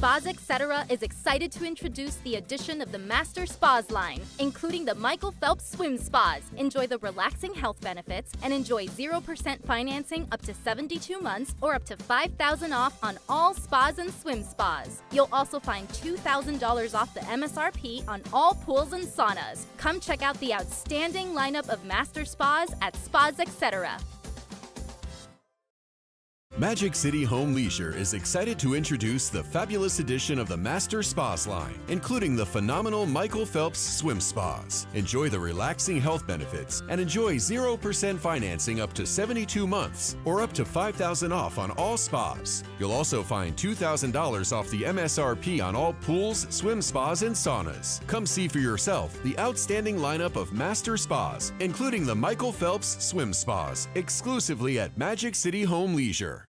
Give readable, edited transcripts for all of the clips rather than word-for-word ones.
Spas Etc. is excited to introduce the addition of the Master Spas line, including the Michael Phelps Swim Spas. Enjoy the relaxing health benefits and enjoy 0% financing up to 72 months or up to $5,000 off on all spas and swim spas. You'll also find $2,000 off the MSRP on all pools and saunas. Come check out the outstanding lineup of Master Spas at Spas Etc. Magic City Home Leisure is excited to introduce the fabulous addition of the Master Spas line, including the phenomenal Michael Phelps Swim Spas. Enjoy the relaxing health benefits and enjoy 0% financing up to 72 months or up to $5,000 off on all spas. You'll also find $2,000 off the MSRP on all pools, swim spas, and saunas. Come see for yourself the outstanding lineup of Master Spas, including the Michael Phelps Swim Spas, exclusively at Magic City Home Leisure.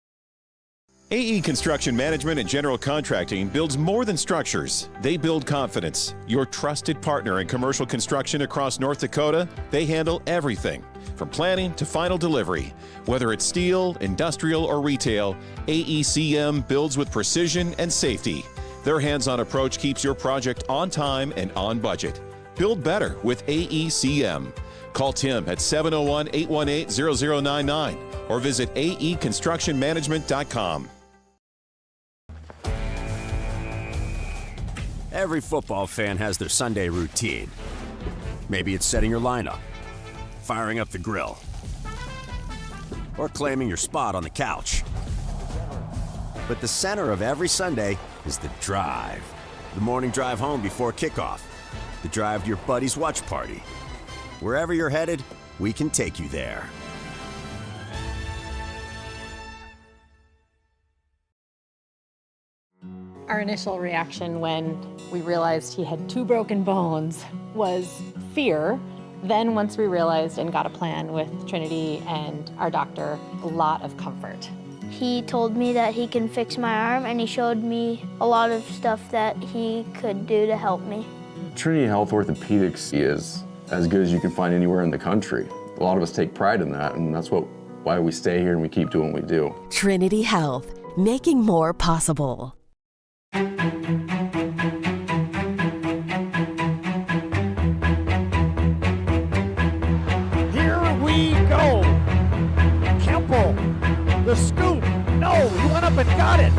AE Construction Management and General Contracting builds more than structures. They build confidence. Your trusted partner in commercial construction across North Dakota, they handle everything from planning to final delivery. Whether it's steel, industrial, or retail, AECM builds with precision and safety. Their hands-on approach keeps your project on time and on budget. Build better with AECM. Call Tim at 701-818-0099 or visit aeconstructionmanagement.com. Every football fan has their Sunday routine. Maybe it's setting your lineup, firing up the grill, or claiming your spot on the couch. But the center of every Sunday is the drive. The morning drive home before kickoff. The drive to your buddy's watch party. Wherever you're headed, we can take you there. Our initial reaction when we realized he had 2 broken bones was fear. Then once we realized and got a plan with Trinity and our doctor, a lot of comfort. He told me that he can fix my arm, and he showed me a lot of stuff that he could do to help me. Trinity Health Orthopedics is as good as you can find anywhere in the country. A lot of us take pride in that, and that's why we stay here and we keep doing what we do. Trinity Health, making more possible. Here we go. Kemple, the scoop. No, he went up and got it.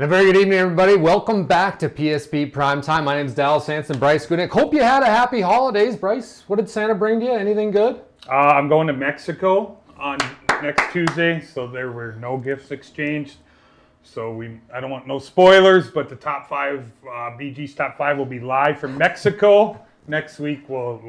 And a very good evening, everybody. Welcome back to PSP Primetime. My name is DALYSS, Hanson, Bryce GUTKNECHT. Hope you had a happy holidays, Bryce. What did Santa bring you? Anything good? I'm going to Mexico on next Tuesday, so there were no gifts exchanged. So I don't want no spoilers, but the top 5, BG's top 5 will be live from Mexico. Next week, we'll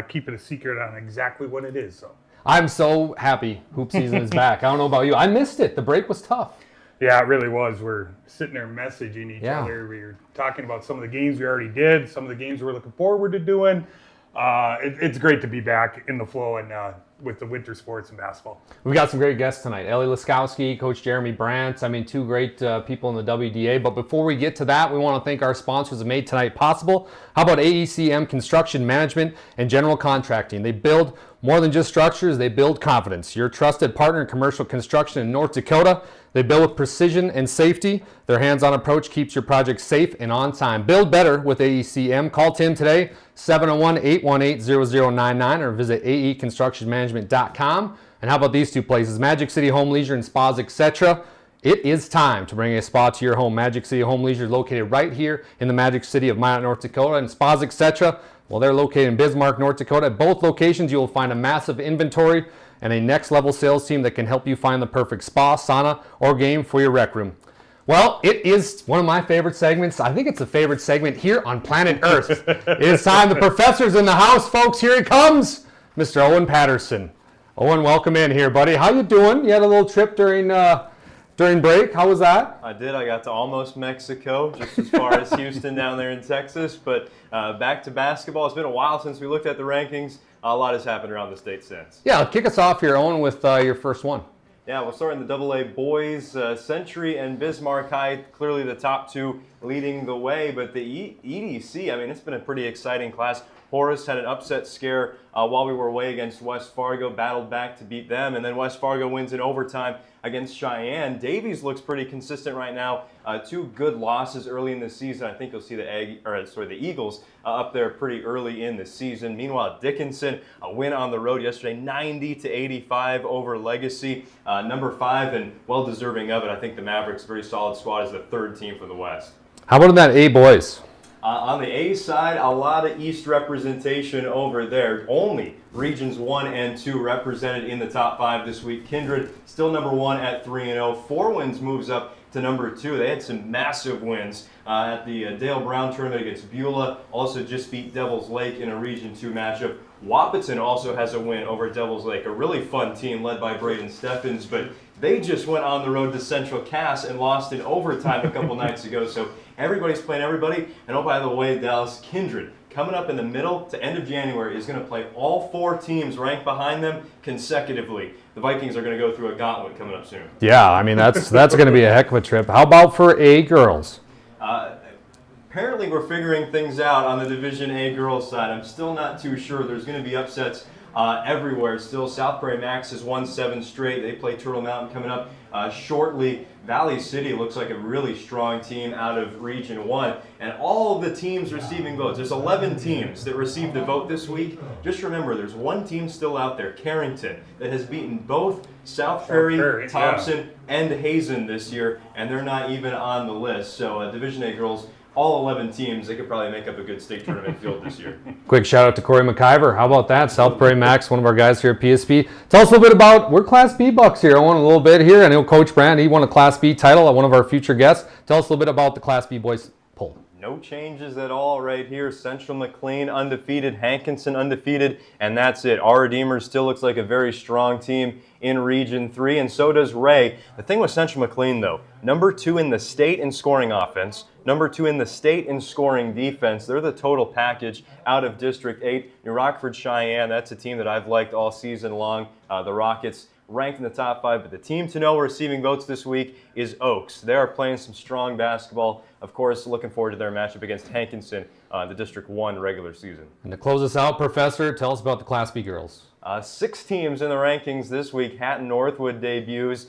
keep it a secret on exactly what it is. So I'm so happy hoop season is back. I don't know about you. I missed it. The break was tough. Yeah, it really was. We're sitting there messaging each other. We were talking about some of the games we already did, some of the games we're looking forward to doing. It's great to be back in the flow and with the winter sports and basketball. We've got some great guests tonight. ELLI LASKOWSKI, Coach Jeremy Brandt. I mean, 2 great people in the WDA. But before we get to that, we want to thank our sponsors that made tonight possible. How about AECM Construction Management and General Contracting? They build more than just structures, they build confidence. Your trusted partner in commercial construction in North Dakota. They build with precision and safety. Their hands-on approach keeps your project safe and on time. Build better with AECM. Call Tim today, 701-818-0099, or visit aeconstructionmanagement.com. And how about these 2 places, Magic City Home Leisure and Spas Etc. It is time to bring a spa to your home. Magic City Home Leisure is located right here in the Magic City of Minot, North Dakota, and Spas Etc. Well, they're located in Bismarck, North Dakota. At both locations, you will find a massive inventory and a next-level sales team that can help you find the perfect spa, sauna, or game for your rec room. Well, it is one of my favorite segments. I think it's a favorite segment here on planet Earth. It's time. The professor's in the house, folks. Here he comes, Mr. Owen Patterson. Owen, welcome in here, buddy. How you doing? You had a little trip during break. How was that? I did. I got to almost Mexico, just as far as Houston down there in Texas. But back to basketball. It's been a while since we looked at the rankings. A lot has happened around the state since. Yeah, kick us off here, Owen, with your first one. Yeah, we'll start in the AA boys. Century and Bismarck High, clearly the top two leading the way. But the EDC, I mean, it's been a pretty exciting class. Horace had an upset scare while we were away against West Fargo, battled back to beat them, and then West Fargo wins in overtime against Cheyenne. Davies looks pretty consistent right now. Two good losses early in the season. I think you'll see the Eagles up there pretty early in the season. Meanwhile, Dickinson, a win on the road yesterday, 90-85 over Legacy, number 5, and well deserving of it. I think the Mavericks, very solid squad, is the third team from the West. How about that A boys? On the A side, a lot of East representation over there. Only Regions 1 and 2 represented in the top 5 this week. Kindred still number 1 at 3-0. 4 Winds moves up to number 2. They had some massive wins at the Dale Brown tournament against Beulah. Also just beat Devil's Lake in a Region 2 matchup. Wahpeton also has a win over Devil's Lake. A really fun team led by Braden Steffens, but they just went on the road to Central Cass and lost in overtime a couple nights ago. So everybody's playing everybody. And oh, by the way, Dallas, Kindred, coming up in the middle to end of January, is going to play all 4 teams ranked behind them consecutively. The Vikings are going to go through a gauntlet coming up soon. Yeah, I mean, that's going to be a heck of a trip. How about for A girls? Apparently we're figuring things out on the Division A girls side. I'm still not too sure. There's going to be upsets everywhere still. South Prairie Max has won 7 straight. They play Turtle Mountain coming up shortly. Valley City looks like a really strong team out of Region 1. And all of the teams receiving votes, there's 11 teams that received a vote this week. Just remember, there's one team still out there, Carrington, that has beaten both South Prairie, Thompson, and Hazen this year, and they're not even on the list. So Division A girls, all 11 teams, they could probably make up a good state tournament field this year. Quick shout out to Corey McIver. How about that? South Prairie Max, one of our guys here at PSP. Tell us a little bit about, we're Class B Bucks here. I want a little bit here. I know Coach Brandt, he won a Class B title, one of our future guests. Tell us a little bit about the Class B boys poll. No changes at all right here. Central McLean undefeated, Hankinson undefeated, and that's it. Our Redeemers still looks like a very strong team in Region 3, and so does Ray. The thing with Central McLean, though, number 2 in the state in scoring offense, number 2 in the state in scoring defense. They're the total package out of District 8. New Rockford Cheyenne, that's a team that I've liked all season long. The Rockets ranked in the top 5, but the team to know receiving votes this week is Oaks. They are playing some strong basketball. Of course, looking forward to their matchup against Hankinson, the District 1 regular season. And to close us out, Professor, tell us about the Class B girls. 6 teams in the rankings this week. Hatton Northwood debuts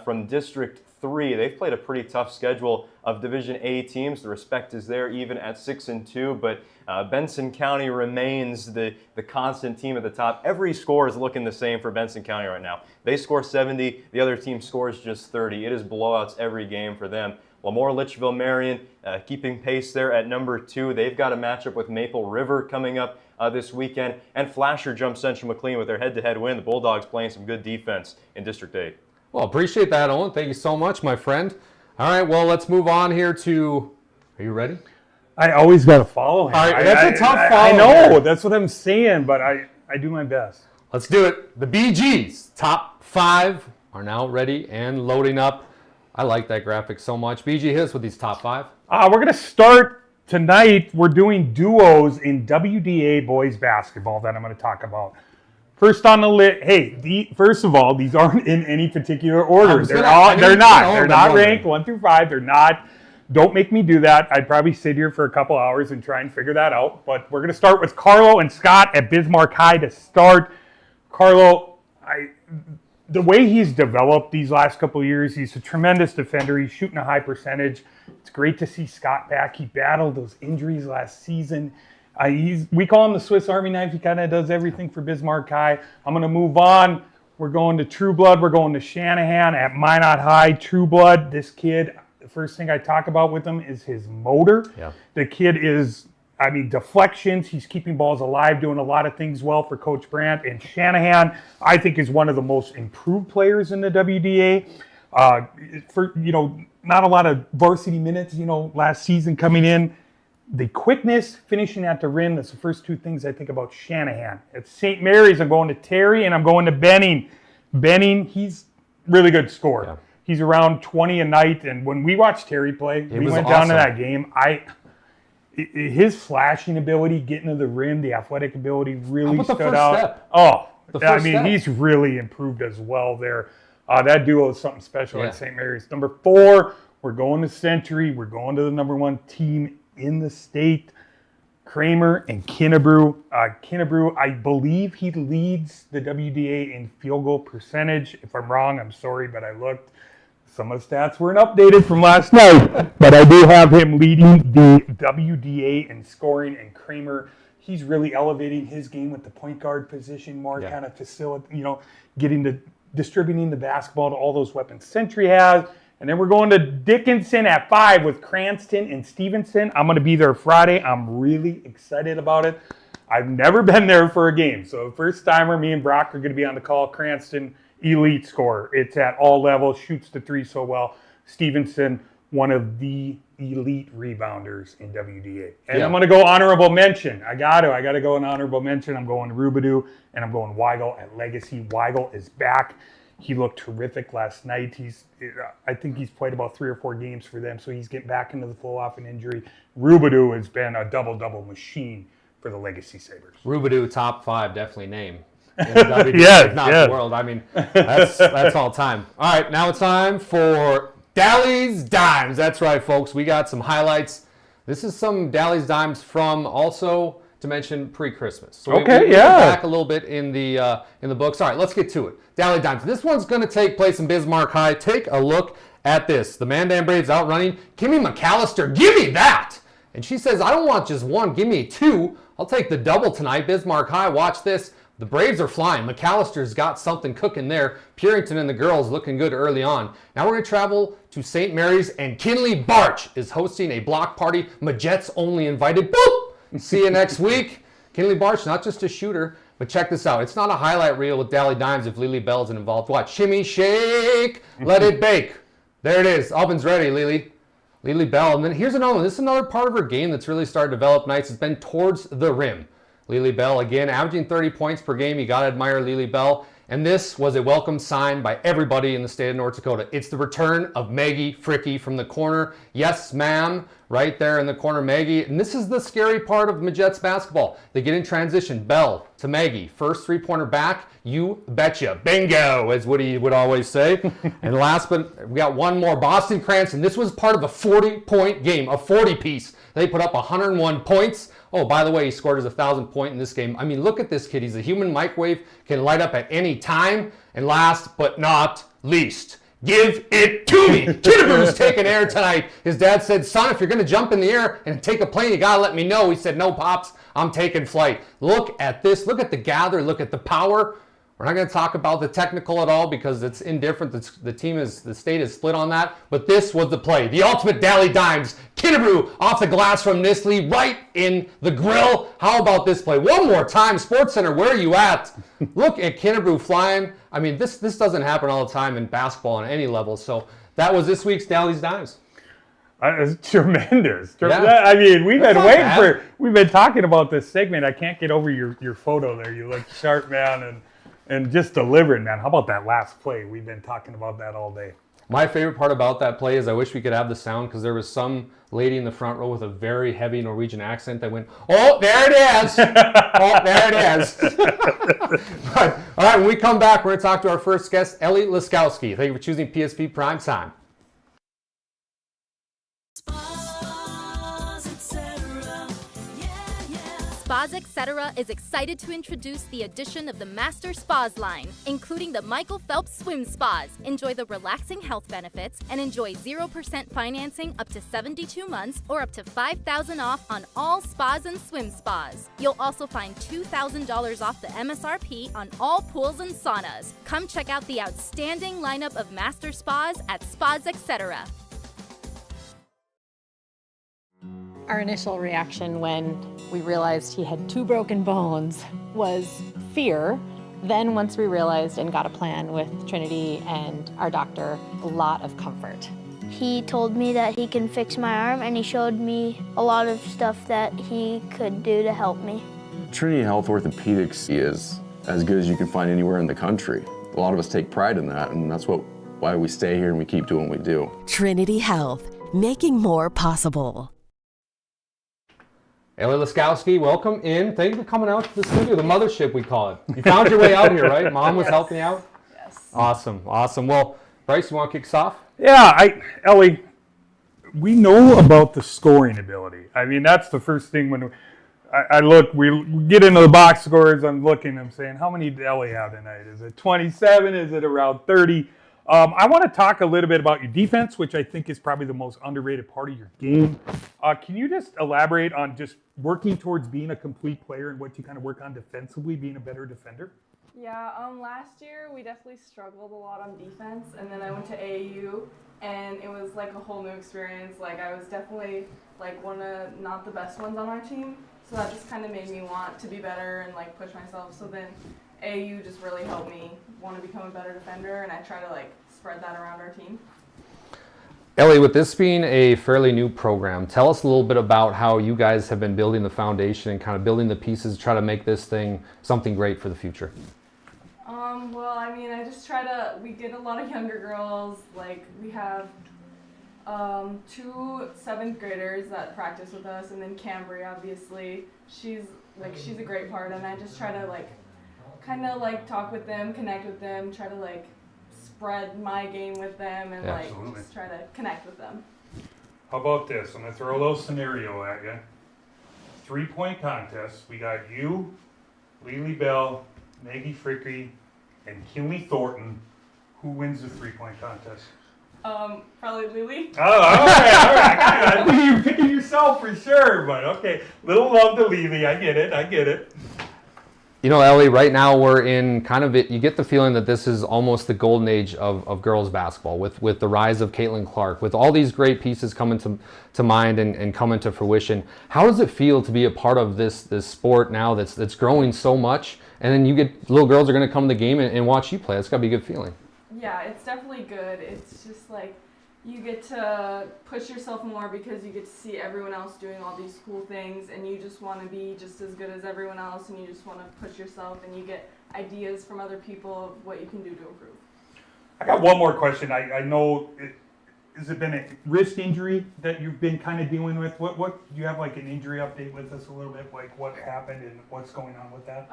from District 3. They've played a pretty tough schedule of Division A teams. The respect is there even at 6-2, but Benson County remains the constant team at the top. Every score is looking the same for Benson County right now. They score 70, the other team scores just 30. It is blowouts every game for them. Lemoore Litchfield Marion keeping pace there at number 2. They've got a matchup with Maple River coming up this weekend. And Flasher jumps Central McLean with their head-to-head win. The Bulldogs playing some good defense in District 8. Well, appreciate that, Owen. Thank you so much, my friend. All right, well, let's move on here to, are you ready? I always got to follow him. All right, that's a tough follow. I know, that's what I'm saying, but I do my best. Let's do it. The BG's top 5 are now ready and loading up. I like that graphic so much. BG, hit us with these top 5. We're going to start tonight. We're doing duos in WDA boys basketball that I'm going to talk about. First on the list, hey, first of all, these aren't in any particular order. They're not ranked 1 through 5. They're not. Don't make me do that. I'd probably sit here for a couple hours and try and figure that out. But we're going to start with Carlo and Scott at Bismarck High to start. Carlo, the way he's developed these last couple of years, he's a tremendous defender. He's shooting a high percentage. It's great to see Scott back. He battled those injuries last season. We call him the Swiss Army knife. He kind of does everything for Bismarck High. I'm going to move on. We're going to True Blood. We're going to Shanahan at Minot High. True Blood, this kid, the first thing I talk about with him is his motor. Yeah. The kid is I mean, deflections, he's keeping balls alive, doing a lot of things well for Coach Brandt. And Shanahan, I think, is one of the most improved players in the WDA. Not a lot of varsity minutes, last season coming in. The quickness, finishing at the rim, that's the first two things I think about Shanahan. At St. Mary's, I'm going to Terry, and I'm going to Benning. Benning, he's really good scorer. Yeah. He's around 20 a night, and when we watched Terry play, we went down to that game. His flashing ability, getting to the rim, the athletic ability really stood out. Step? Oh, step. He's really improved as well there. That duo is something special at St. Mary's. Number 4, we're going to Century. We're going to the number 1 team in the state. Kramer and Kinnebrew. Kinnebrew, I believe he leads the WDA in field goal percentage. If I'm wrong, I'm sorry, but I looked. Some of the stats weren't updated from last night, but I do have him leading the WDA in scoring, and Kramer, he's really elevating his game with the point guard position, more kind of distributing the basketball to all those weapons Century has. And then we're going to Dickinson at 5 with Cranston and Stevenson. I'm going to be there Friday. I'm really excited about it. I've never been there for a game, so first timer, me and Brock are going to be on the call. Cranston, elite scorer. It's at all levels, shoots the 3 so well. Stevenson, one of the elite rebounders in WDA. And I'm going to go honorable mention. I got to go an honorable mention. I'm going Rubidoo, and I'm going Weigel at Legacy. Weigel is back. He looked terrific last night. I think he's played about 3 or 4 games for them, so he's getting back into the flow off an injury. Rubidoo has been a double-double machine for the Legacy Sabres. Rubidoo, top 5, definitely name. In the WDA, if not the world. I mean, that's all time. All right, now it's time for DALYSS Dimes. That's right, folks. We got some highlights. This is some DALYSS Dimes from, also to mention, pre-Christmas. So we went back a little bit in the books. All right, let's get to it. DALYSS Dimes. This one's going to take place in Bismarck High. Take a look at this. The Mandan Braves outrunning Kimmy McAllister. Give me that! And she says, I don't want just 1. Give me 2. I'll take the double tonight. Bismarck High. Watch this. The Braves are flying. McAllister's got something cooking there. Purington and the girls looking good early on. Now we're going to travel to St. Mary's, and Kinley Barch is hosting a block party. Majets only invited. Boop! See you next week. Kinley Barch, not just a shooter, but check this out. It's not a highlight reel with DALYSS Dimes if Lily Bell's involved. Watch. Shimmy, shake, let it bake. There it is. Oven's ready, Lily. Lily Bell. And then here's another one. This is another part of her game that's really started to develop nice. It's been towards the rim. Lily Bell, again, averaging 30 points per game. You got to admire Lily Bell. And this was a welcome sign by everybody in the state of North Dakota. It's the return of Maggie Fricky from the corner. Yes, ma'am, right there in the corner, Maggie. And this is the scary part of Majets basketball. They get in transition. Bell to Maggie. First three-pointer back, you betcha. Bingo, as Woody would always say. And last, but we got one more. Boston Cranston. This was part of a 40-point game, a 40-piece. They put up 101 points. Oh, by the way, he scored his 1,000th point in this game. I mean, look at this kid. He's a human microwave, can light up at any time. And last but not least, give it to me. Kinnebrew taking air tonight. His dad said, son, if you're going to jump in the air and take a plane, you got to let me know. He said, no, Pops, I'm taking flight. Look at this. Look at the gather. Look at the power. We're not going to talk about the technical at all because it's indifferent. The state is split on that. But this was the play. The ultimate DALYSS Dimes. Kinnebrew off the glass from Nistley right in the grill. How about this play? One more time. Sports Center, where are you at? Look at Kinnebrew flying. I mean, this doesn't happen all the time in basketball on any level. So that was this week's DALYSS Dimes. It's tremendous. Yeah. I mean, we've been talking about this segment. I can't get over your photo there. You look sharp, man, and just delivering, man. How about that last play? We've been talking about that all day. My favorite part about that play is I wish we could have the sound because there was some lady in the front row with a very heavy Norwegian accent that went, oh, there it is. Oh, there it is. But, all right, when we come back, we're going to talk to our first guest, ELLI LASKOWSKI. Thank you for choosing PSP Primetime. Spas Etc. is excited to introduce the addition of the Master Spas line, including the Michael Phelps Swim Spas. Enjoy the relaxing health benefits and enjoy 0% financing up to 72 months or up to $5,000 off on all spas and swim spas. You'll also find $2,000 off the MSRP on all pools and saunas. Come check out the outstanding lineup of Master Spas at Spas Etc. Our initial reaction when we realized he had 2 broken bones was fear. Then once we realized and got a plan with Trinity and our doctor, a lot of comfort. He told me that he can fix my arm, and he showed me a lot of stuff that he could do to help me. Trinity Health Orthopedics is as good as you can find anywhere in the country. A lot of us take pride in that, and that's why we stay here and we keep doing what we do. Trinity Health, making more possible. Ellie Laskowski, welcome in. Thank you for coming out to the studio, the mothership we call it. You found your way out here, right? Mom was helping you out? Yes. Awesome, awesome. Well, Bryce, you want to kick us off? Yeah, Ellie, we know about the scoring ability. I mean, that's the first thing when I look, we get into the box scores, I'm looking, I'm saying, how many did Ellie have tonight? Is it 27? Is it around 30? I want to talk a little bit about your defense, which I think is probably the most underrated part of your game. Can you just elaborate on just working towards being a complete player and what you kind of work on defensively, being a better defender? Yeah, last year we definitely struggled a lot on defense, and then I went to AAU, and it was like a whole new experience. Like I was definitely like one of not the best ones on our team, so that just kind of made me want to be better and like push myself. So then AAU just really helped me want to become a better defender, and I try to like spread that around our team. Ellie, with this being a fairly new program, tell us a little bit about how you guys have been building the foundation and kind of building the pieces to try to make this thing something great for the future. Well, I mean, I just try to, we get a lot of younger girls, like we have 2 7th graders that practice with us, and then Cambry, obviously, she's a great part, and I just try to like, kind of like talk with them, connect with them, try to like spread my game with them, and like just try to connect with them. How about this? I'm going to throw a little scenario at you. 3-point contest. We got you, Lily Bell, Maggie Fricke, and Kinley Thornton. Who wins the 3-point contest? Probably Lily. Oh, all right. I think you're picking yourself for sure, but okay. Little love to Lily. I get it. You know, Ellie, right now we're in kind of it. You get the feeling that this is almost the golden age of girls basketball with the rise of Caitlin Clark, with all these great pieces coming to mind and coming to fruition. How does it feel to be a part of this sport now that's growing so much? And then you get little girls are going to come to the game and watch you play. It's got to be a good feeling. Yeah, it's definitely good. It's just like you get to push yourself more because you get to see everyone else doing all these cool things, and you just want to be just as good as everyone else, and you just want to push yourself, and you get ideas from other people of what you can do to improve. I got one more question. I know, has it been a wrist injury that you've been kind of dealing with? What do you have like an injury update with us a little bit, like what happened and what's going on with that?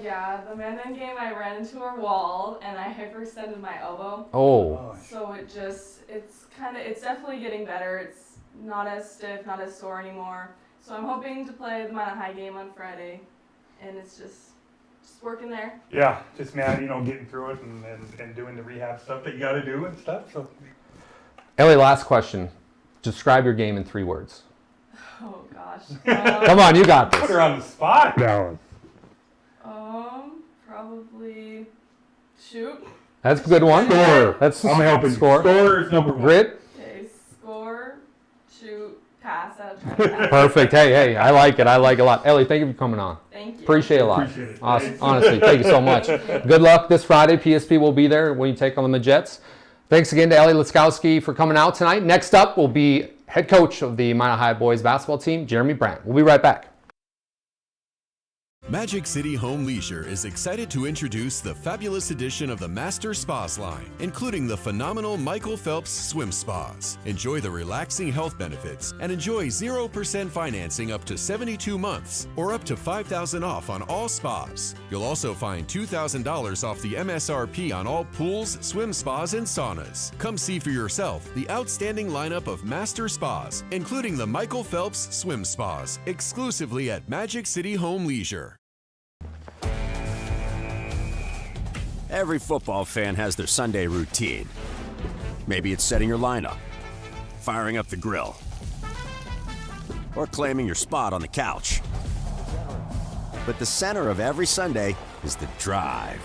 Yeah, the Mandan game I ran into a wall and I hyperextended my elbow. Oh. So it's definitely getting better. It's not as stiff, not as sore anymore. So I'm hoping to play the Mount High game on Friday, and it's just working there. Yeah, just getting through it and doing the rehab stuff that you got to do and stuff. So. Ellie, last question. Describe your game in 3 words. Oh gosh. Come on, you got this. Put her on the spot now. Probably shoot. That's a good one. Score. That's I'm helping. Score. Score is number 1. Grit. Okay, score, shoot, pass. Perfect. Hey, I like it. I like it a lot. Ellie, thank you for coming on. Thank you. Appreciate it a lot. Appreciate it. Awesome. Honestly, thank you so much. Good luck this Friday. PSP will be there when you take on the Jets. Thanks again to Ellie Laskowski for coming out tonight. Next up will be head coach of the Minot High boys basketball team, Jeremy Brandt. We'll be right back. Magic City Home Leisure is excited to introduce the fabulous edition of the Master Spas line, including the phenomenal Michael Phelps Swim Spas. Enjoy the relaxing health benefits and enjoy 0% financing up to 72 months or up to $5,000 off on all spas. You'll also find $2,000 off the MSRP on all pools, swim spas, and saunas. Come see for yourself the outstanding lineup of Master Spas, including the Michael Phelps Swim Spas, exclusively at Magic City Home Leisure. Every football fan has their Sunday routine. Maybe it's setting your lineup, firing up the grill, or claiming your spot on the couch. But the center of every Sunday is the drive.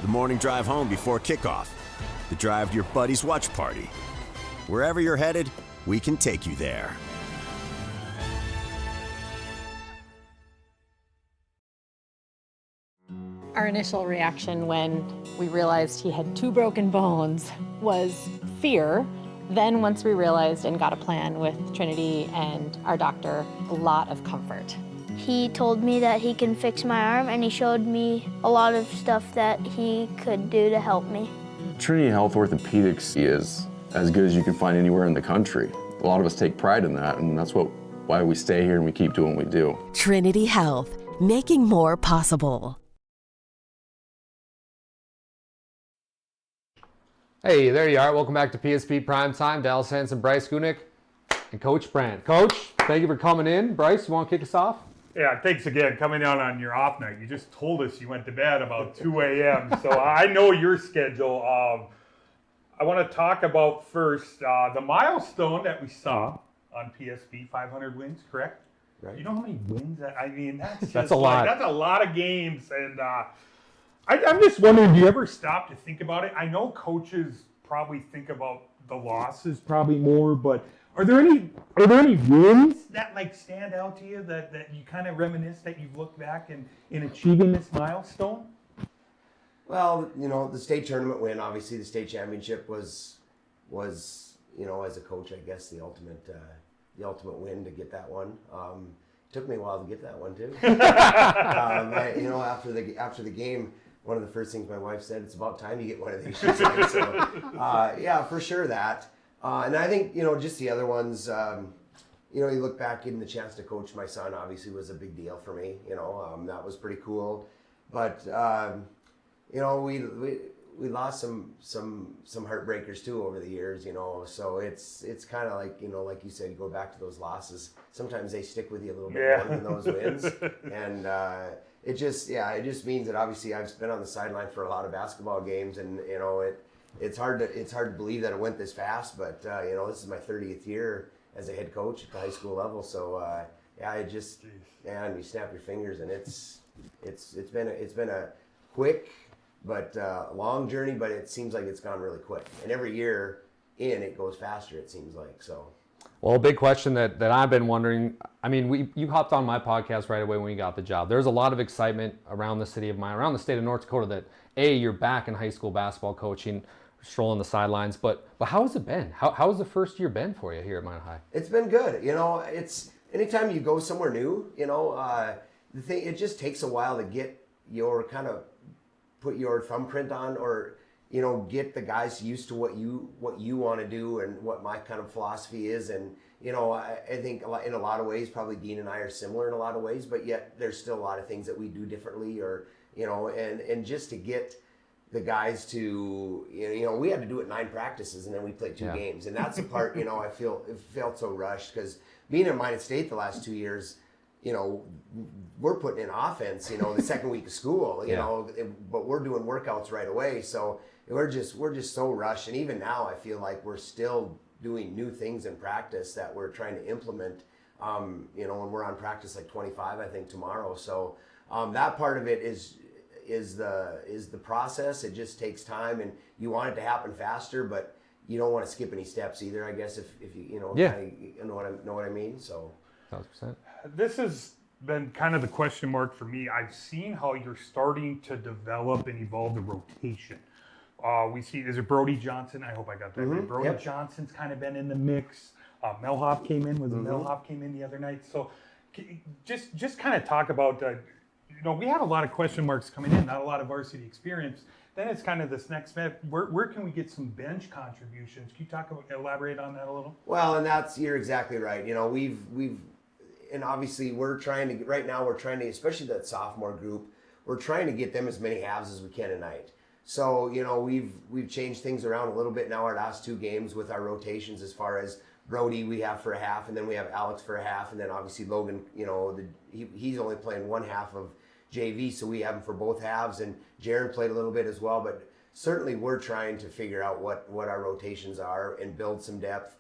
The morning drive home before kickoff. The drive to your buddy's watch party. Wherever you're headed, we can take you there. Our initial reaction when we realized he had 2 broken bones was fear. Then once we realized and got a plan with Trinity and our doctor, a lot of comfort. He told me that he can fix my arm, and he showed me a lot of stuff that he could do to help me. Trinity Health Orthopedics is as good as you can find anywhere in the country. A lot of us take pride in that, and that's why we stay here and we keep doing what we do. Trinity Health, making more possible. Hey, there you are. Welcome back to PSP Primetime. Dallas Hanson, Bryce GUTKNECT, and Coach Brandt. Coach, thank you for coming in. Bryce, you want to kick us off? Yeah, thanks again coming out on your off night. You just told us you went to bed about 2 a.m., so I know your schedule. I want to talk about first the milestone that we saw on PSP, 500 wins, correct? Right. You know how many wins? I mean, that's That's a lot. That's a lot of games, and I'm just wondering, do you ever stop to think about it? I know coaches probably think about the losses probably more, but are there any wins that like stand out to you that you kind of reminisce that you've looked back in achieving this milestone? Well, you know, the state tournament win, obviously the state championship was you know, as a coach, I guess the ultimate win to get that one. Took me a while to get that one too. You know, after the game, one of the first things my wife said, "It's about time you get one of these." She said. So, yeah, for sure that. And I think, you know, just the other ones, you know, you look back, getting the chance to coach my son obviously was a big deal for me. You know, that was pretty cool. But you know, we lost some heartbreakers too over the years. You know, so it's kind of like, you know, like you said, you go back to those losses. Sometimes they stick with you a little bit more than those wins. And it just means that obviously I've been on the sideline for a lot of basketball games, and you know it's hard to believe that it went this fast, but you know, this is my 30th year as a head coach at the high school level. So yeah, and you snap your fingers, and it's been a quick but long journey, but it seems like it's gone really quick. And every year it goes faster, it seems like. So. Well, a big question that I've been wondering, I mean, you hopped on my podcast right away when you got the job. There's a lot of excitement around the city of mine, around the state of North Dakota, that you're back in high school basketball coaching, strolling the sidelines. But how has it been? How has the first year been for you here at Minot High? It's been good. You know, it's anytime you go somewhere new, you know, it just takes a while to get your kind of put your thumbprint on, or you know, get the guys used to what you want to do and what my kind of philosophy is. And you know, I think in a lot of ways, probably Dean and I are similar in a lot of ways, but yet there's still a lot of things that we do differently, or you know, and just to get the guys to, you know, we had to do it 9 practices and then we played 2 games, and that's the part, you know, it felt so rushed, because being in Minot State the last 2 years, you know, we're putting in offense, you know, the second week of school, you know, but we're doing workouts right away. So we're just so rushed. And even now I feel like we're still doing new things in practice that we're trying to implement, you know, and we're on practice like 25, I think, tomorrow. So that part of it is the process. It just takes time, and you want it to happen faster, but you don't want to skip any steps either, I guess, if you know, kind of know what I mean. So 1,000%. This has been kind of the question mark for me. I've seen how you're starting to develop and evolve the rotation. We see, is it Brody Johnson? I hope I got that right. Brody Johnson's kind of been in the mix. Melhoff came in. Melhoff came in the other night. So just kind of talk about, you know, we have a lot of question marks coming in, not a lot of varsity experience. Then it's kind of this next step. Where can we get some bench contributions? Can you elaborate on that a little? Well, and you're exactly right. You know, we've and obviously we're trying to, especially that sophomore group, we're trying to get them as many halves as we can tonight. So, you know, we've changed things around a little bit now our last 2 games with our rotations, as far as Brody we have for a half, and then we have Alex for a half, and then obviously Logan, you know, he's only playing 1 half of JV, so we have him for both halves, and Jaron played a little bit as well. But certainly we're trying to figure out what our rotations are and build some depth.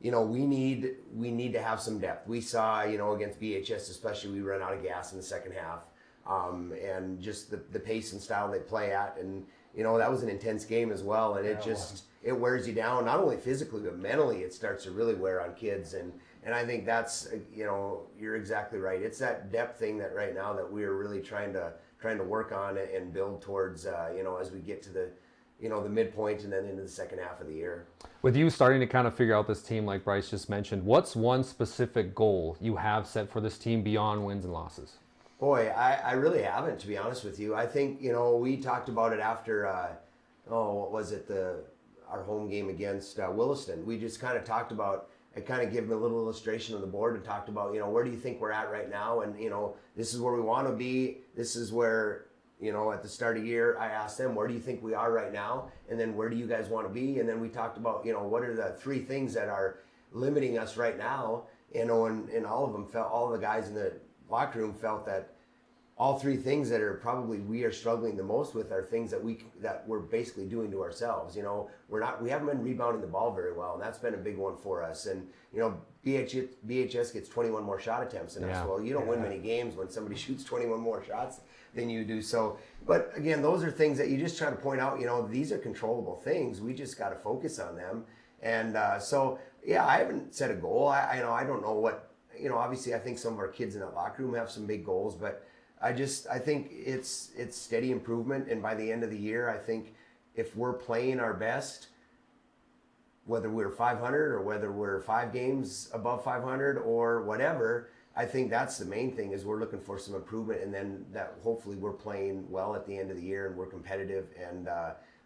You know, we need to have some depth. We saw, you know, against BHS especially, we ran out of gas in the second half, and just the pace and style they play at, and you know, that was an intense game as well, and it wears you down, not only physically but mentally. It starts to really wear on kids, and And I think that's, you know, you're exactly right. It's that depth thing that right now that we're really trying to work on and build towards, you know, as we get to the, you know, the midpoint and then into the second half of the year. With you starting to kind of figure out this team, like Bryce just mentioned, what's one specific goal you have set for this team beyond wins and losses? Boy, I really haven't, to be honest with you. I think, you know, we talked about it after, what was it, our home game against Williston. We just kind of talked about, I kind of gave them a little illustration on the board and talked about, you know, where do you think we're at right now? And, you know, this is where we want to be. This is where, you know, at the start of the year, I asked them, where do you think we are right now? And then where do you guys want to be? And then we talked about, you know, what are the 3 things that are limiting us right now? You know, and all of them felt, all of the guys in the locker room felt that all 3 things that are probably we are struggling the most with are things that we're basically doing to ourselves. You know, we haven't been rebounding the ball very well, and that's been a big one for us. And you know, BHS gets 21 more shot attempts than us. Well, you don't win many games when somebody shoots 21 more shots than you do. So, but again, those are things that you just try to point out. You know, these are controllable things. We just got to focus on them. And so, yeah, I haven't set a goal. I don't know what. You know, obviously, I think some of our kids in that locker room have some big goals, but I think it's steady improvement, and by the end of the year, I think if we're playing our best, whether we're 500 or whether we're 5 games above 500 or whatever, I think that's the main thing is we're looking for some improvement, and then that hopefully we're playing well at the end of the year and we're competitive, and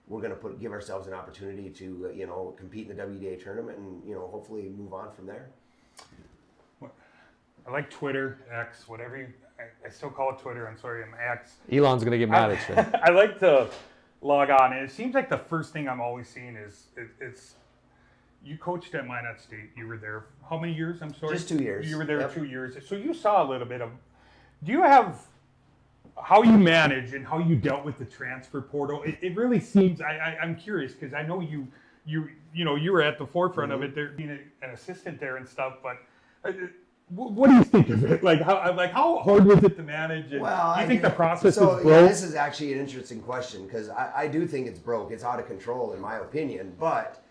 we're going to give ourselves an opportunity to you know, compete in the WDA tournament and you know, hopefully move on from there. I like Twitter, X, whatever you. I still call it Twitter. I'm sorry, I'm X. Elon's going to get mad at you. I like to log on, and it seems like the first thing I'm always seeing is it's you coached at Minot State. You were there how many years? I'm sorry. Just 2 years. You were there 2 years. So you saw a little bit of. Do you have how you manage and how you dealt with the transfer portal? It really seems. I'm curious because I know you were at the forefront of it there, being an assistant there and stuff, but. What do you think of it? Like how hard was it to manage? And well, do you think the process is broke? Yeah, this is actually an interesting question because I do think it's broke. It's out of control in my opinion. But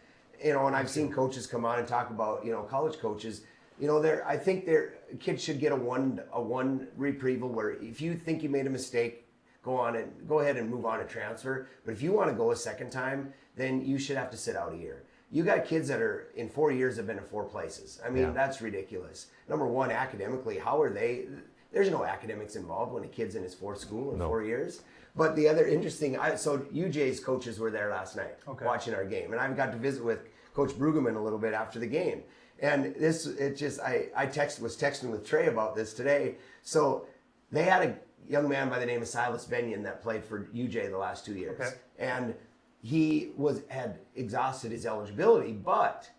you know, and I've seen coaches come on and talk about, you know, college coaches. You know, I think their kids should get a one reprieval where if you think you made a mistake, go ahead and move on and transfer. But if you want to go a second time, then you should have to sit out a year. You got kids that are in 4 years have been in 4 places. I mean, that's ridiculous. Number one, academically, how are they? There's no academics involved when a kid's in his 4th school in 4 years. But the other interesting, so UJ's coaches were there last night watching our game, and I got to visit with Coach Brueggemann a little bit after the game. And I was texting with Trey about this today. So they had a young man by the name of Silas Benyon that played for UJ the last 2 years, and he had exhausted his eligibility, but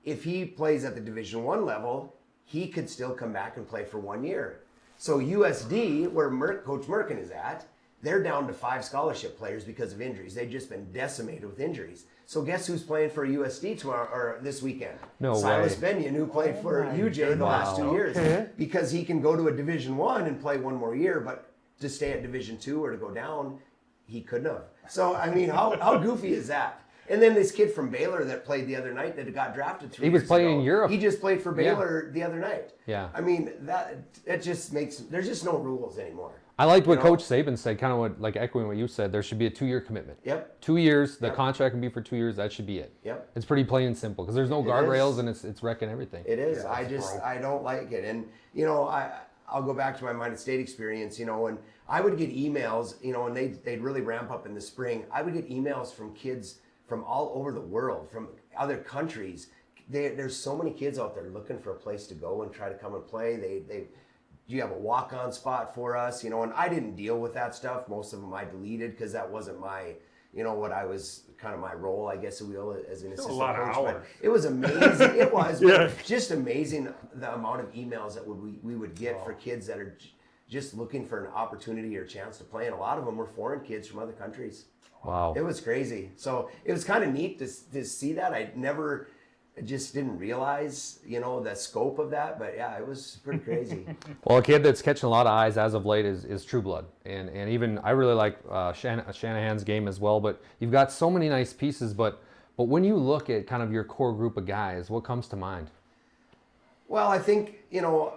if he plays at the Division I level, he could still come back and play for 1 year. So USD, where Coach Merkin is at, they're down to 5 scholarship players because of injuries. They've just been decimated with injuries. So guess who's playing for USD tomorrow or this weekend? No Silas way. Benyon, who played for UJ the last 2 years, because he can go to a Division I and play 1 more year, but to stay at Division II or to go down, he couldn't have. So, I mean, how goofy is that? And then this kid from Baylor that played the other night that got drafted 3 years ago. He was playing in Europe. He just played for Baylor the other night. Yeah. I mean, it just makes, there's just no rules anymore. I liked what Coach Saban said, kind of what, like echoing what you said, there should be a 2-year commitment. Yep. 2 years, the contract can be for 2 years, that should be it. Yep. It's pretty plain and simple, because there's no guardrails and it's wrecking everything. It is. I don't like it. And, you know, I'll go back to my Minot State experience, you know, and I would get emails, you know, and they'd really ramp up in the spring. I would get emails from kids from all over the world, from other countries. There's so many kids out there looking for a place to go and try to come and play. Do you have a walk-on spot for us? You know, and I didn't deal with that stuff. Most of them I deleted because that wasn't my, you know, what I was kind of my role, I guess, as an assistant a lot coach. of hours. But it was amazing. It was just amazing the amount of emails that we would get for kids that are just looking for an opportunity or a chance to play, and a lot of them were foreign kids from other countries. Wow. It was crazy. So it was kind of neat to see that. I just didn't realize, you know, the scope of that, but yeah, it was pretty crazy. Well, a kid that's catching a lot of eyes as of late is True Blood, and even I really like Shanahan's game as well. But you've got so many nice pieces. But when you look at kind of your core group of guys, what comes to mind? Well, I think, you know,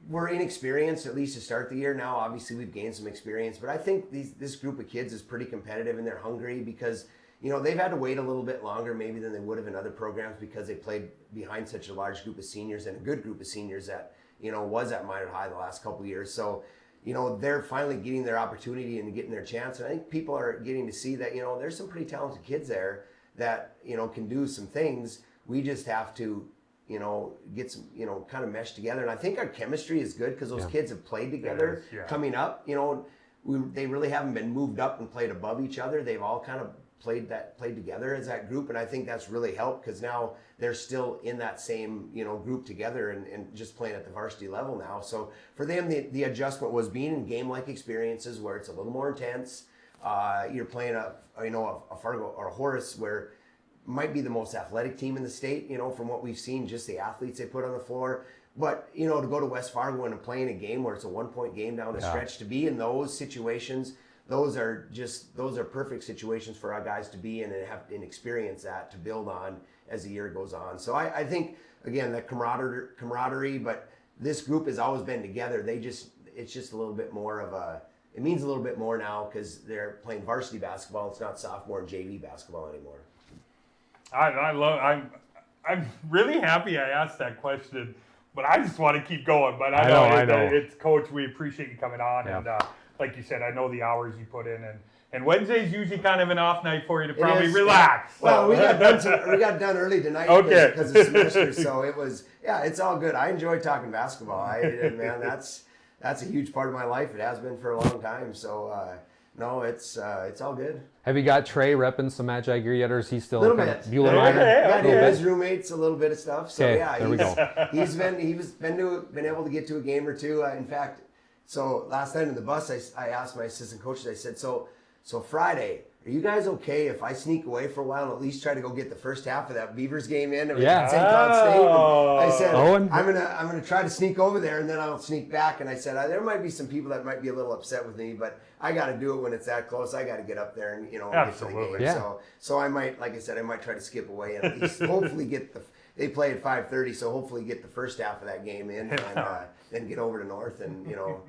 we're inexperienced, at least to start the year. Now, obviously, we've gained some experience, but I think this group of kids is pretty competitive and they're hungry because, you know, they've had to wait a little bit longer maybe than they would have in other programs because they played behind such a large group of seniors and a good group of seniors that, you know, was at minor high the last couple of years. So, you know, they're finally getting their opportunity and getting their chance. And I think people are getting to see that, you know, there's some pretty talented kids there that, you know, can do some things. We just have to, you know, get some, you know, kind of mesh together. And I think our chemistry is good because those kids have played together coming up. You know, they really haven't been moved up and played above each other. They've all kind of played together as that group. And I think that's really helped because now they're still in that same, you know, group together and just playing at the varsity level now. So for them, the adjustment was being in game-like experiences where it's a little more intense. You're playing a Fargo or a Horace where might be the most athletic team in the state, you know, from what we've seen, just the athletes they put on the floor. But, you know, to go to West Fargo and play in a game where it's a 1-point game down the stretch, to be in those situations, those are perfect situations for our guys to be in and experience that to build on as the year goes on. So I think, again, that camaraderie, but this group has always been together. It's just a little bit more of it means a little bit more now because they're playing varsity basketball. It's not sophomore and JV basketball anymore. I'm really happy I asked that question, but I just want to keep going. But I know. It's Coach, we appreciate you coming on. Yeah. And like you said, I know the hours you put in. And Wednesday's usually kind of an off night for you to probably relax. So. Well, we got done early tonight because of semester. So it's all good. I enjoy talking basketball. Man, that's a huge part of my life. It has been for a long time. So, no, it's all good. Have you got Trey repping some Magi gear yet, or is he still a little bit? His roommates a little bit of stuff. So he's been able to get to a game or two. In fact, so last night in the bus, I asked my assistant coaches. I said, so Friday, are you guys okay if I sneak away for a while and at least try to go get the first half of that Beavers game in? St. Cloud State. And I said, Owen? I'm gonna try to sneak over there and then I'll sneak back. And I said, there might be some people that might be a little upset with me, but I got to do it when it's that close. I got to get up there and, you know, get to the game. Yeah. So I might, like I said, I might try to skip away and at least hopefully get they play at 5:30, so hopefully get the first half of that game in and then get over to North and, you know,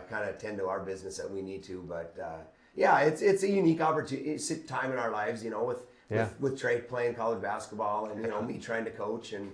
kind of tend to our business that we need to. But it's a unique opportunity. It's a time in our lives, you know, with Trey playing college basketball and, you know, me trying to coach and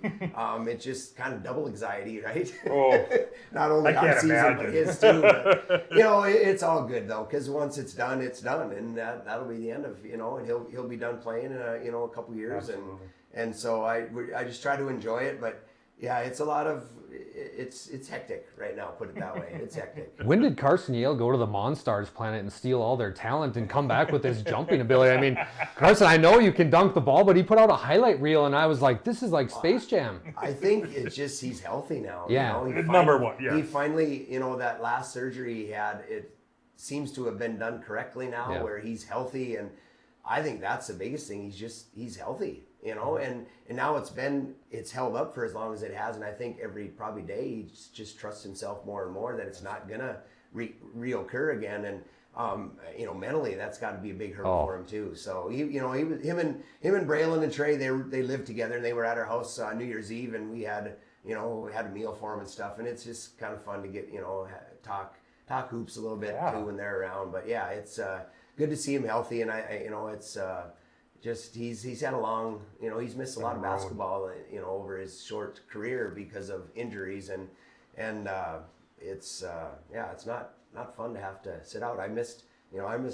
it's just kind of double anxiety, right? Oh, not only our season, but his too. But, you know, it's all good though, because once it's done, and that'll be the end of, you know, and he'll be done playing in a couple years. Absolutely. And so I just try to enjoy it, but yeah, it's a lot of it's hectic right now, put it that way. It's hectic. When did Carson Yale go to the Monstars planet and steal all their talent and come back with his jumping ability? I mean, Carson, I know you can dunk the ball, but he put out a highlight reel and I was like, this is like Space Jam. I think it's just he's healthy now. Yeah. You know? Number one, yeah. He finally, you know, that last surgery he had, it seems to have been done correctly now where he's healthy, and I think that's the biggest thing. He's healthy. You know, and now it's held up for as long as it has, and I think every probably day he just trusts himself more and more that it's not gonna reoccur again, and you know, mentally that's got to be a big hurdle for him too. So him and Braylon and Trey, they lived together and they were at our house New Year's Eve, and we had a meal for them and stuff, and it's just kind of fun to get talk hoops a little bit too when they're around. But yeah, it's good to see him healthy, and it's. Just he's had a long, he's missed a lot of basketball, over his short career because of injuries, and it's not fun to have to sit out. I missed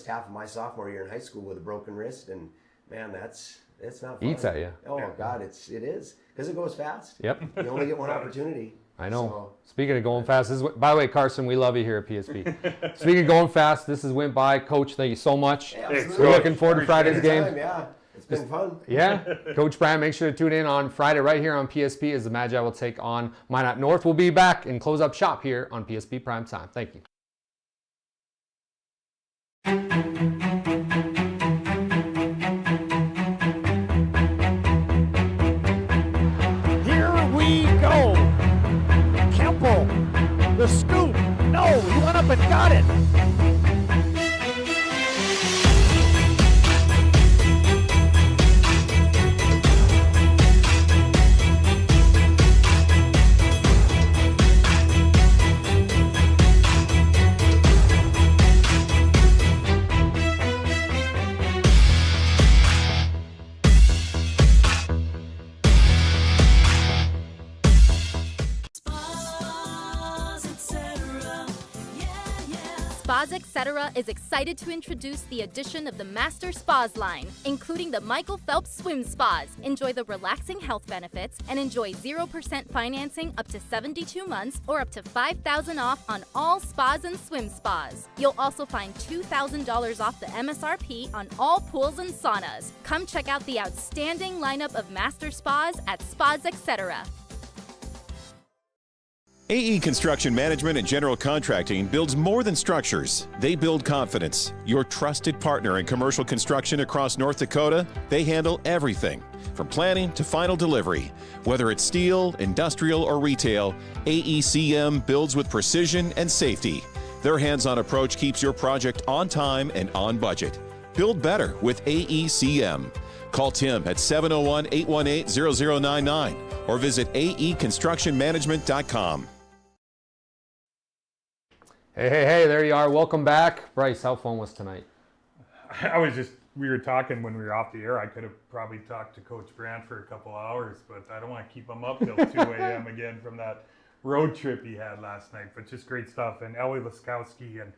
half of my sophomore year in high school with a broken wrist, and man, it's not fun. Eats at you. Oh God, it is because it goes fast. Yep. You only get one opportunity. I know. So, speaking of going fast, by the way, Carson, we love you here at PSP. Speaking of going fast, this has went by. Coach, thank you so much. Yeah, we're looking forward to Friday's game. Yeah. It's been fun. Yeah. Coach Brandt, make sure to tune in on Friday right here on PSP as the Magi will take on Minot North. We'll be back and close up shop here on PSP Primetime. Thank you. Here we go. Kemple, the scoop. No, he went up and got it. Spas Etc. is excited to introduce the addition of the Master Spas line, including the Michael Phelps Swim Spas. Enjoy the relaxing health benefits and enjoy 0% financing up to 72 months or up to $5,000 off on all spas and swim spas. You'll also find $2,000 off the MSRP on all pools and saunas. Come check out the outstanding lineup of Master Spas at Spas Etc. AE Construction Management and General Contracting builds more than structures. They build confidence. Your trusted partner in commercial construction across North Dakota, they handle everything from planning to final delivery. Whether it's steel, industrial, or retail, AECM builds with precision and safety. Their hands-on approach keeps your project on time and on budget. Build better with AECM. Call Tim at 701-818-0099 or visit aeconstructionmanagement.com. Hey, there you are. Welcome back. Bryce, how fun was tonight? We were talking when we were off the air. I could have probably talked to Coach Brandt for a couple hours, but I don't want to keep him up till 2 a.m. again from that road trip he had last night. But just great stuff. And ELLI, LASKOWSKI, and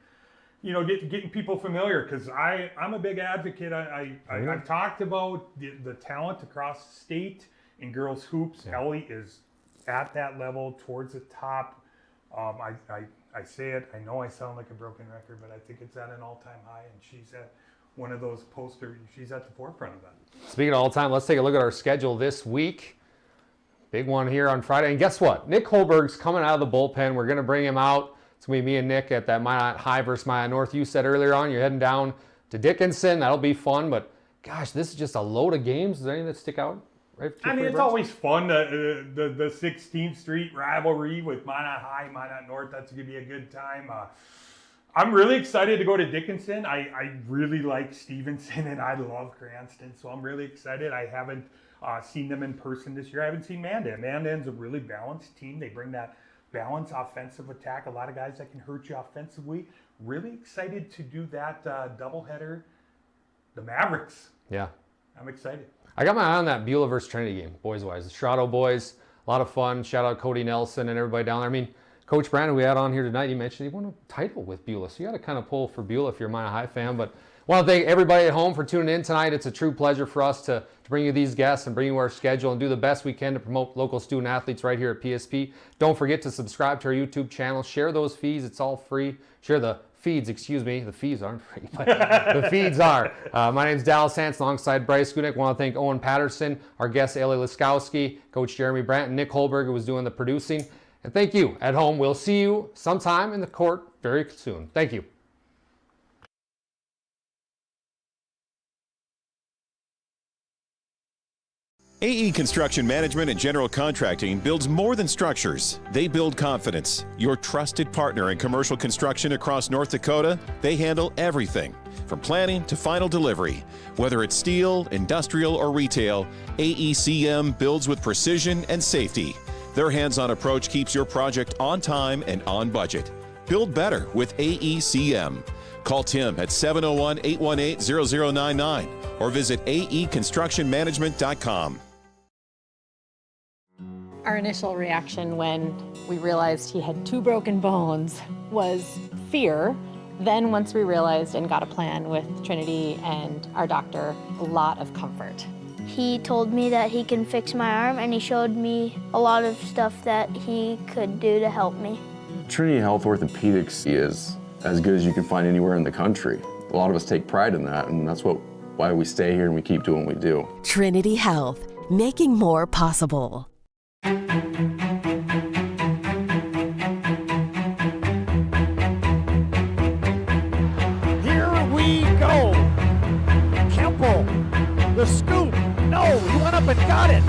getting people familiar, because I'm a big advocate. I've talked about the talent across the state in girls hoops. Yeah. ELLI is at that level, towards the top. I say it, I know I sound like a broken record, but I think it's at an all-time high, and she's at one of those she's at the forefront of that. Speaking of all-time, let's take a look at our schedule this week. Big one here on Friday. And guess what? Nick Holberg's coming out of the bullpen. We're going to bring him out. It's going to be me and Nick at that Minot High versus Minot North. You said earlier on you're heading down to Dickinson. That'll be fun, but gosh, this is just a load of games. Is there anything that stick out? Right? I mean, it's always fun, the 16th Street rivalry with Minot High, Minot North. That's going to be a good time. I'm really excited to go to Dickinson. I really like Stevenson, and I love Cranston, so I'm really excited. I haven't seen them in person this year. I haven't seen Mandan. Mandan's a really balanced team. They bring that balanced offensive attack. A lot of guys that can hurt you offensively. Really excited to do that doubleheader. The Mavericks. Yeah. I'm excited. I got my eye on that Beulah versus Trinity game, boys-wise. The Shrado boys, a lot of fun. Shout out Cody Nelson and everybody down there. I mean, Coach Brandt, we had on here tonight, he mentioned he won a title with Beulah, so you got to kind of pull for Beulah if you're a Minot High fan. But I want to thank everybody at home for tuning in tonight. It's a true pleasure for us to bring you these guests and bring you our schedule and do the best we can to promote local student athletes right here at PSP. Don't forget to subscribe to our YouTube channel. Share those feeds. It's all free. Share the feeds, excuse me. The feeds aren't free, but the feeds are. My name's DALYSS Hanson alongside Bryce GUTKNECHT. I want to thank Owen Patterson, our guest ELLI LASKOWSKI, Coach Jeremy Brandt, and Nick Holberg, who was doing the producing. And thank you at home. We'll see you sometime in the court very soon. Thank you. AE Construction Management and General Contracting builds more than structures. They build confidence. Your trusted partner in commercial construction across North Dakota, they handle everything from planning to final delivery. Whether it's steel, industrial, or retail, AECM builds with precision and safety. Their hands-on approach keeps your project on time and on budget. Build better with AECM. Call Tim at 701-818-0099 or visit aeconstructionmanagement.com. Our initial reaction when we realized he had 2 broken bones was fear. Then once we realized and got a plan with Trinity and our doctor, a lot of comfort. He told me that he can fix my arm, and he showed me a lot of stuff that he could do to help me. Trinity Health Orthopedics is as good as you can find anywhere in the country. A lot of us take pride in that, and that's why we stay here and we keep doing what we do. Trinity Health, making more possible. Here we go. Kemple, the scoop. No, he went up and got it.